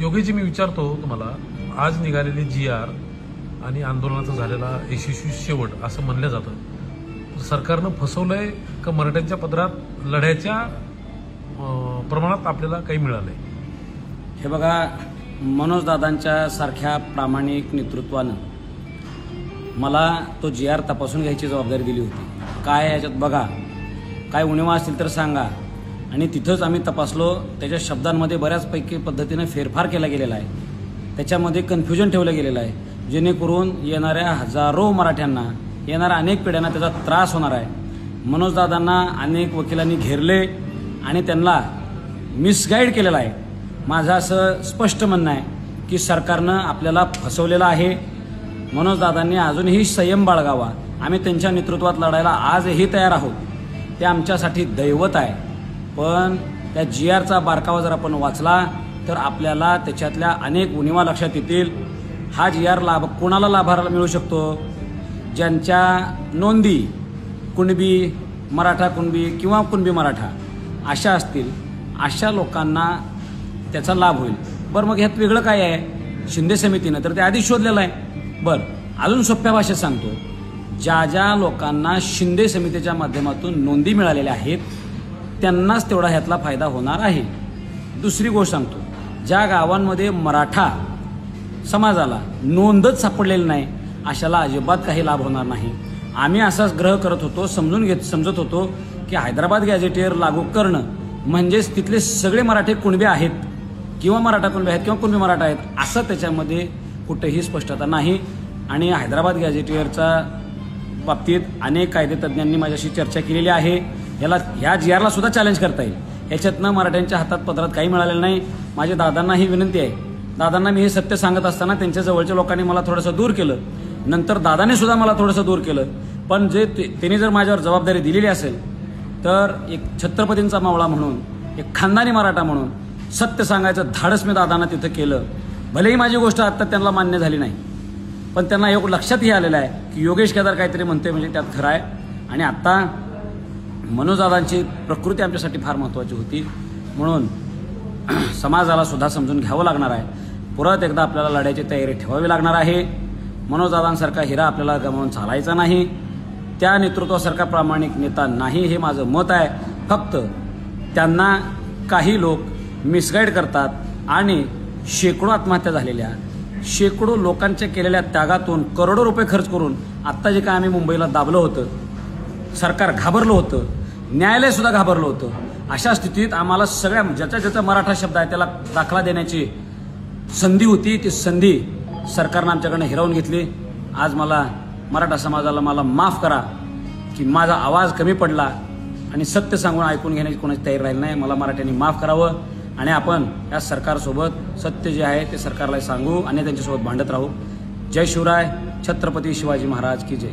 योगेशजी, मी विचारतो तुम्हाला, आज निघालेली GR आणि आंदोलनाचा झालेला यशस्वी शेवट असं म्हणलं जातं, सरकारनं फसवलंय का मराठ्यांच्या पदरात लढ्याच्या प्रमाणात आपल्याला काही मिळालंय? हे बघा, मनोजदादांच्या सारख्या प्रामाणिक नेतृत्वानं मला तो GR तपासून घ्यायची जबाबदारी दिली होती. काय याच्यात बघा, काय उणिवा असतील तर सांगा. आणि तिथंच आम्ही तपासलो. त्याच्या शब्दांमध्ये बऱ्याचपैकी पद्धतीने फेरफार केला गेलेला आहे, त्याच्यामध्ये कन्फ्युजन ठेवलं गेलेलं आहे, जेणेकरून येणाऱ्या हजारो मराठ्यांना, येणाऱ्या अनेक पिढ्यांना त्याचा त्रास होणार आहे. मनोजदादांना अनेक वकिलांनी घेरले आणि त्यांना मिसगाईड केलेलं आहे. माझं असं स्पष्ट म्हणणं आहे की सरकारनं आपल्याला फसवलेलं आहे. मनोजदादांनी अजूनही संयम बाळगावा. आम्ही त्यांच्या नेतृत्वात लढायला आजही तयार आहोत. ते आमच्यासाठी दैवत आहे. पण त्या GRचा बारकावा जर आपण वाचला तर आपल्याला त्याच्यातल्या अनेक उणिवा लक्षात येतील. हा GR कोणाला लाभाला मिळू शकतो? ज्यांच्या नोंदी कुणबी मराठा कुणबी किंवा कुणबी मराठा अशा असतील, अशा लोकांना त्याचा लाभ होईल. बरं, मग ह्यात वेगळं काय आहे? शिंदे समितीनं तर ते आधी शोधलेलं आहे. बरं, अजून सोप्या भाषेत सांगतो, ज्या ज्या लोकांना शिंदे समितीच्या माध्यमातून नोंदी मिळालेल्या आहेत त्यांनाच तेवढा ह्यातला फायदा होणार आहे. दुसरी गोष्ट सांगतो, ज्या गावांमध्ये मराठा समाजाला नोंदच सापडलेली नाही अशाला अजिबात काही लाभ होणार नाही. आम्ही असाच ग्रह करत होतो, समजत होतो की हैदराबाद गॅझेटियर लागू करणं म्हणजेच तिथले सगळे मराठे कुणबी आहेत किंवा मराठा कुणबी आहेत किंवा कुणबी मराठा आहेत असं त्याच्यामध्ये कुठेही स्पष्टता नाही. आणि हैदराबाद गॅझेटियरच्या बाबतीत अनेक कायदेतज्ञांनी माझ्याशी चर्चा केलेली आहे. ह्या GRला सुद्धा चॅलेंज करता येईल. याच्यातनं मराठ्यांच्या हातात पदरात काही मिळालेलं नाही. माझ्या दादांना ही विनंती आहे. दादांना मी हे सत्य सांगत असताना त्यांच्या जवळच्या लोकांनी मला थोडंसं दूर केलं, नंतर दादाने सुद्धा मला थोडंसं दूर केलं. पण जे त्यांनी जर माझ्यावर जबाबदारी दिलेली असेल तर एक छत्रपतींचा मावळा म्हणून, एक खानदानी मराठा म्हणून सत्य सांगायचं धाडस मी दादांना तिथं केलं. भलेही माझी गोष्ट आत्ता त्यांना मान्य झाली नाही, पण त्यांना एक लक्षातही आलेलं आहे की योगेश केदार काहीतरी म्हणते म्हणजे त्यात खरं आहे. आणि आत्ता मनोजदादांची प्रकृती आमच्यासाठी फार महत्त्वाची होती, म्हणून समाजाला सुद्धा समजून घ्यावं लागणार आहे. परत एकदा आपल्याला लढायची तयारी ठेवावी लागणार आहे. मनोजदादांसारखा हिरा आपल्याला गमावून चालायचा नाही. त्या नेतृत्वासारखा प्रामाणिक नेता नाही, हे माझं मत आहे. फक्त त्यांना काही लोक मिसगाईड करतात आणि शेकडो आत्महत्या झालेल्या, शेकडो लोकांच्या केलेल्या त्यागातून करोडो रुपये खर्च करून आत्ता जे काय आम्ही मुंबईला दाबलं होतं, सरकार घाबरलं होतं, न्यायालय सुद्धा घाबरलं होतं, अशा स्थितीत आम्हाला सगळ्या ज्याचा मराठा शब्द आहे त्याला दाखला देण्याची संधी होती. ती संधी सरकारनं आमच्याकडनं हिरावून घेतली. आज मला मराठा समाजाला मला माफ करा की माझा आवाज कमी पडला आणि सत्य सांगून ऐकून घेण्याची कोणाची तयारी राहिली नाही. मला मराठ्यांनी माफ करावं आणि आपण या सरकारसोबत सत्य जे आहे ते सरकारला सांगू आणि त्यांच्यासोबत भांडत राहू. जय शिवराय. छत्रपती शिवाजी महाराज की जय.